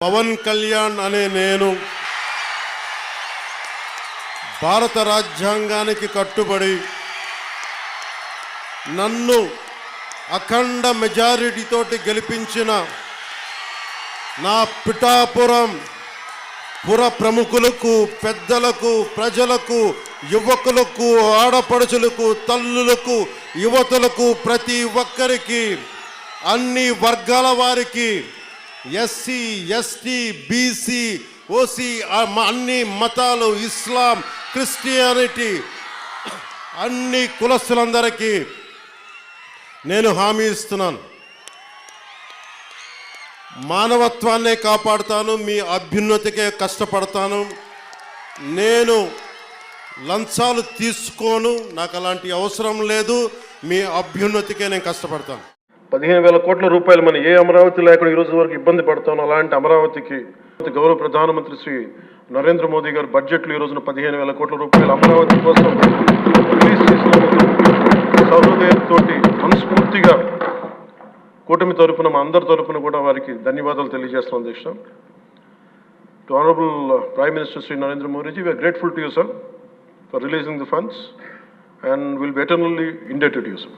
పవన్ కళ్యాణ్ అనే నేను భారత రాజ్యాంగానికి కట్టుబడి నన్ను అఖండ మెజారిటీతోటి గెలిపించిన నా పిఠాపురం పుర ప్రముఖులకు, పెద్దలకు, ప్రజలకు, యువకులకు, ఆడపడుచులకు, తల్లులకు, యువతులకు, ప్రతి ఒక్కరికి, అన్ని వర్గాల వారికి, ఎస్సీ, ఎస్టీ, బీసీ, ఓసీ, అన్ని మతాలు, ఇస్లాం, క్రిస్టియానిటీ, అన్ని కులస్తులందరికీ నేను హామీ ఇస్తున్నాను. మానవత్వాన్నే కాపాడుతాను, మీ అభ్యున్నతికే కష్టపడతాను. నేను లంచాలు తీసుకోను, నాకు అలాంటి అవసరం లేదు. మీ అభ్యున్నతికే నేను కష్టపడతాను. 15,000 కోట్ల రూపాయలు మన ఏ అమరావతి లేకుండా ఈరోజు వరకు ఇబ్బంది పడతాను. అలాంటి అమరావతికి గౌరవ ప్రధానమంత్రి శ్రీ నరేంద్ర మోదీ గారు బడ్జెట్లో ఈ రోజున 15,000 కోట్ల రూపాయలు అమరావతి కోసం రిలీజ్ చేసినందుకు సహృదయంతో మనస్ఫూర్తిగా కూటమి తరఫున, మా అందరి తరఫున కూడా వారికి ధన్యవాదాలు తెలియజేస్తున్నాం. అధ్యక్ష, to honourable prime minister Shri Narendra Modiji, we are grateful to you sir for releasing the funds and will be eternally indebted to you, sir.